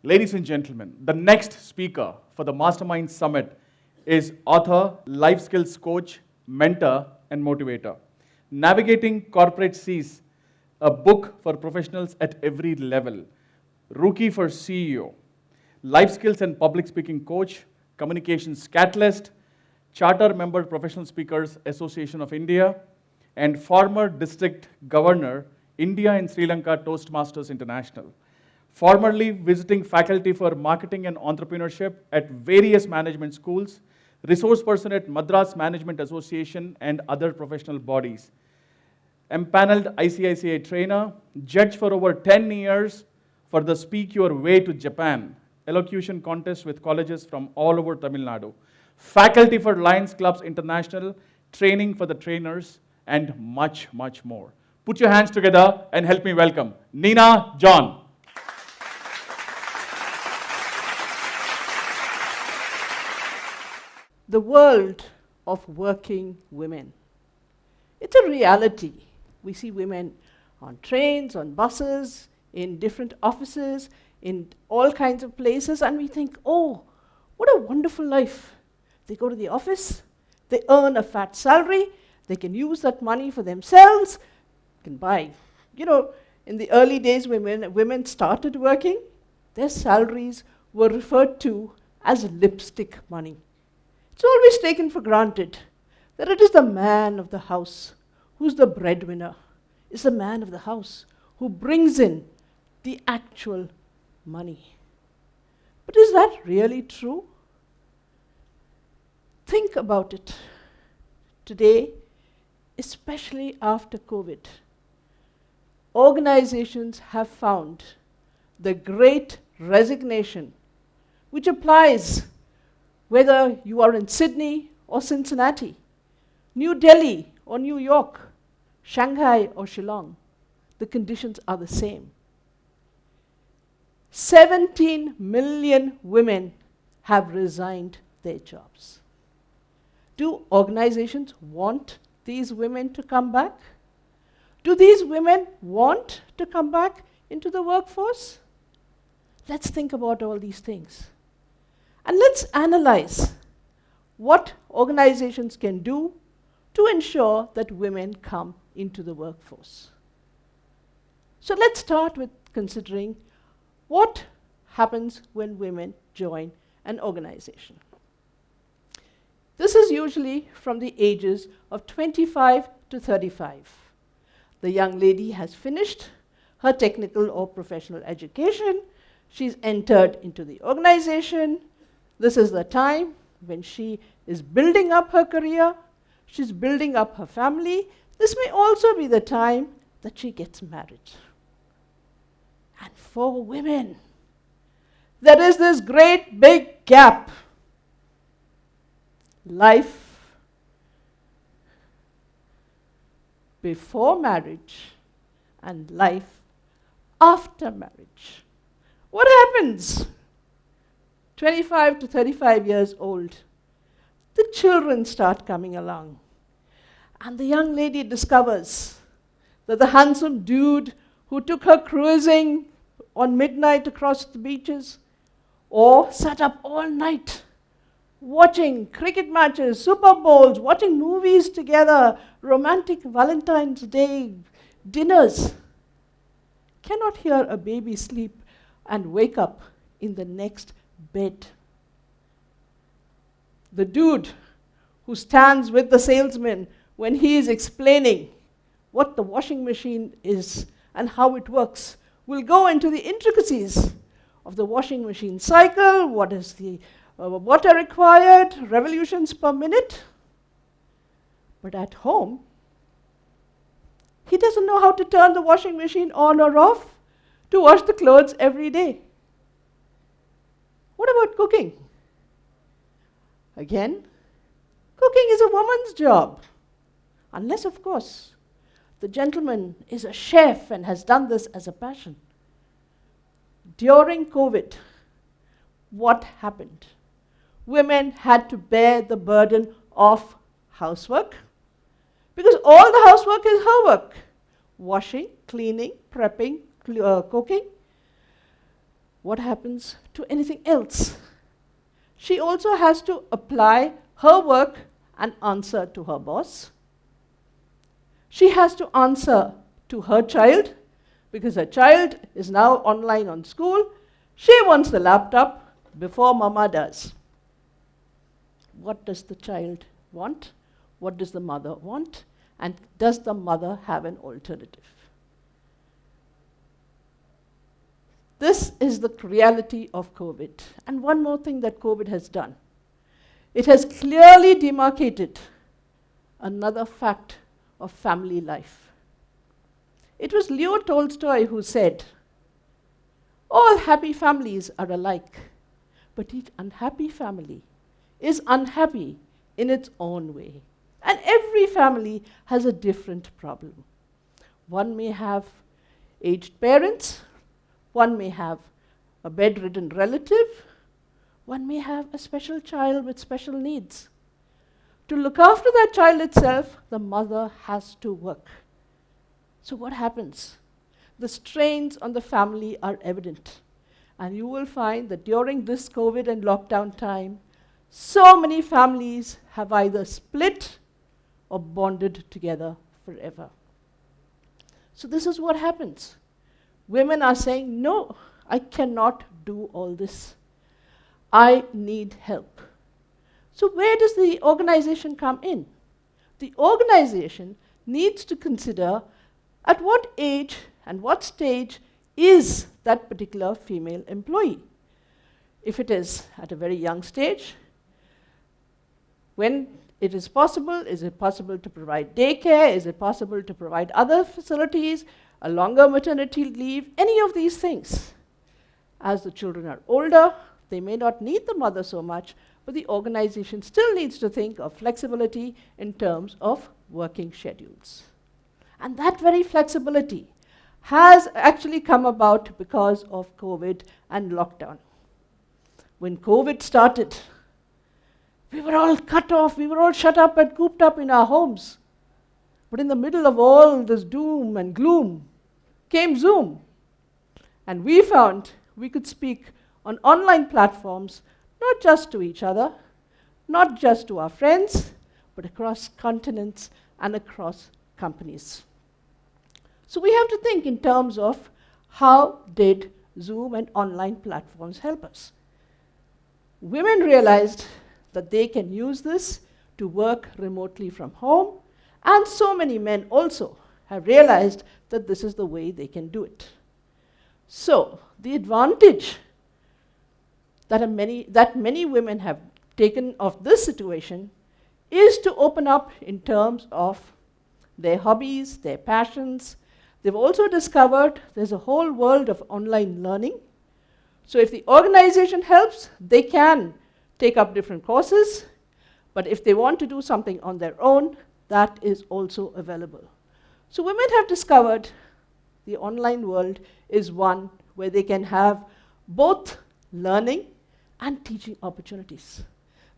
Ladies and gentlemen, the next speaker for the Mastermind Summit is author, life skills coach, mentor, and motivator. Navigating Corporate Seas, a book for professionals at every level. Rookie for CEO, life skills and public speaking coach, communications catalyst, charter member Professional Speakers Association of India, and former district governor, India and Sri Lanka Toastmasters International. Formerly visiting faculty for marketing and entrepreneurship at various management schools, resource person at Madras Management Association and other professional bodies. Empaneled ICICI trainer, judge for over 10 years for the Speak Your Way to Japan elocution contest with colleges from all over Tamil Nadu. Faculty for Lions Clubs International, training for the trainers, and much, much more. Put your hands together and help me welcome Neena John. The world of working women. It's a reality. We see women on trains, on buses, in different offices, in all kinds of places, and we think, oh, what a wonderful life. They go to the office, they earn a fat salary, they can use that money for themselves, can buy. You know, in the early days when women started working, their salaries were referred to as lipstick money. It's always taken for granted that it is the man of the house who's the breadwinner. It's the man of the house who brings in the actual money. But is that really true? Think about it. Today, especially after COVID, organizations have found the great resignation, which applies whether you are in Sydney or Cincinnati, New Delhi or New York, Shanghai or Shillong, the conditions are the same. 17 million women have resigned their jobs. Do organizations want these women to come back? Do these women want to come back into the workforce? Let's think about all these things. And let's analyze what organizations can do to ensure that women come into the workforce. So let's start with considering what happens when women join an organization. This is usually from the ages of 25 to 35. The young lady has finished her technical or professional education. She's entered into the organization. This is the time when she is building up her career. She's building up her family. This may also be the time that she gets married. And for women, there is this great big gap. Life before marriage and life after marriage. What happens? 25 to 35 years old, the children start coming along. And the young lady discovers that the handsome dude who took her cruising on midnight across the beaches or sat up all night watching cricket matches, Super Bowls, watching movies together, romantic Valentine's Day dinners, cannot hear a baby sleep and wake up in the next bed. The dude who stands with the salesman when he is explaining what the washing machine is and how it works will go into the intricacies of the washing machine cycle, what is the water required, revolutions per minute. But at home, he doesn't know how to turn the washing machine on or off to wash the clothes every day. What about cooking? Again, cooking is a woman's job. Unless, of course, the gentleman is a chef and has done this as a passion. During COVID, what happened? Women had to bear the burden of housework because all the housework is her work. Washing, cleaning, prepping, cooking. what happens to anything else? She also has to apply her work and answer to her boss. She has to answer to her child, because her child is now online on school. She wants the laptop before mama does. What does the child want? What does the mother want? And does the mother have an alternative? This is the reality of COVID. And one more thing that COVID has done. It has clearly demarcated another fact of family life. It was Leo Tolstoy who said, all happy families are alike, but each unhappy family is unhappy in its own way. And every family has a different problem. One may have aged parents, one may have a bedridden relative, one may have a special child with special needs. To look after that child itself, the mother has to work. So what happens? The strains on the family are evident. And you will find that during this COVID and lockdown time, so many families have either split or bonded together forever. So this is what happens. Women are saying, no, I cannot do all this. I need help. So where does the organization come in? The organization needs to consider at what age and what stage is that particular female employee. If it is at a very young stage, when it is it possible to provide daycare? Is it possible to provide other facilities, a longer maternity leave, any of these things? As the children are older, they may not need the mother so much, but the organization still needs to think of flexibility in terms of working schedules. And that very flexibility has actually come about because of COVID and lockdown. When COVID started, we were all cut off, we were all shut up and cooped up in our homes. But in the middle of all this doom and gloom came Zoom. And we found we could speak on online platforms, not just to each other, not just to our friends, but across continents and across companies. So we have to think in terms of how did Zoom and online platforms help us? Women realized that they can use this to work remotely from home, and so many men also have realized that this is the way they can do it. So the advantage that many women have taken of this situation is to open up in terms of their hobbies, their passions. They've also discovered there's a whole world of online learning. So if the organization helps, they can take up different courses, but if they want to do something on their own, that is also available. So women have discovered the online world is one where they can have both learning and teaching opportunities.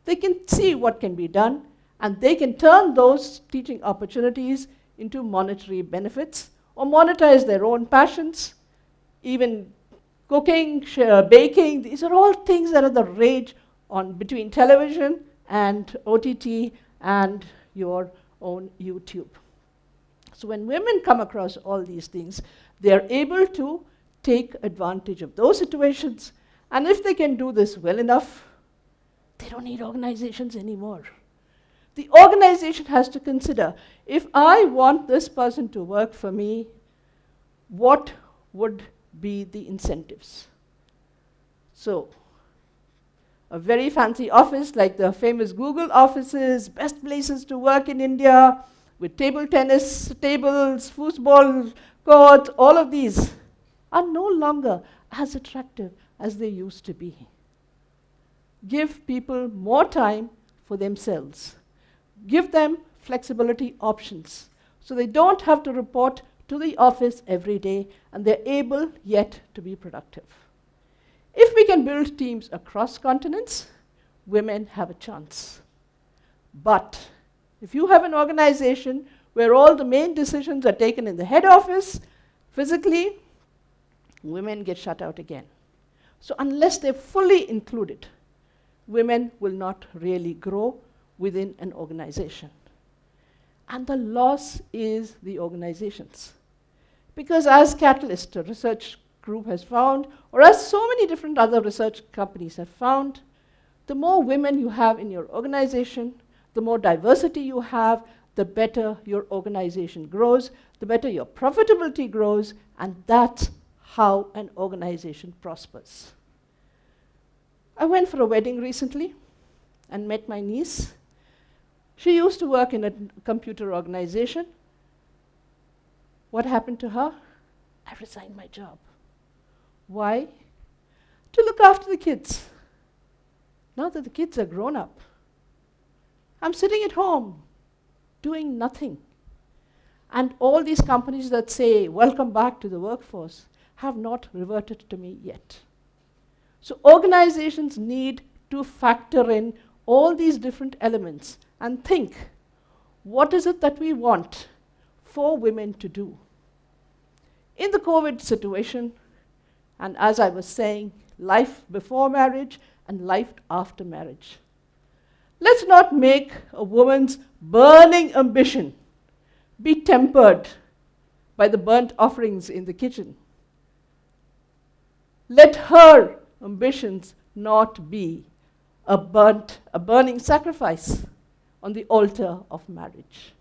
They can see what can be done, and they can turn those teaching opportunities into monetary benefits or monetize their own passions, even cooking, baking. These are all things that are the rage between television and OTT and your own YouTube. So when women come across all these things, they are able to take advantage of those situations. And if they can do this well enough, they don't need organizations anymore. The organization has to consider, if I want this person to work for me, what would be the incentives? So, a very fancy office like the famous Google offices, best places to work in India, with table tennis tables, foosball courts, all of these are no longer as attractive as they used to be. Give people more time for themselves. Give them flexibility options so they don't have to report to the office every day and they're able yet to be productive. If we can build teams across continents, women have a chance. But if you have an organization where all the main decisions are taken in the head office, physically, women get shut out again. So unless they're fully included, women will not really grow within an organization. And the loss is the organizations. Because as Catalyst, a research group, has found, or as so many different other research companies have found, the more women you have in your organization, the more diversity you have, the better your organization grows, the better your profitability grows, and that's how an organization prospers. I went for a wedding recently and met my niece. She used to work in a computer organization. What happened to her? I resigned my job. Why? To look after the kids. Now that the kids are grown up, I'm sitting at home doing nothing. And all these companies that say, welcome back to the workforce, have not reverted to me yet. So organizations need to factor in all these different elements and think, what is it that we want for women to do? In the COVID situation, and as I was saying, life before marriage and life after marriage. Let's not make a woman's burning ambition be tempered by the burnt offerings in the kitchen. Let her ambitions not be a burning sacrifice on the altar of marriage.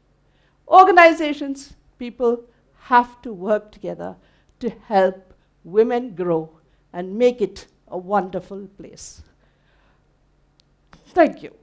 Organizations, people have to work together to help women grow and make it a wonderful place. Thank you.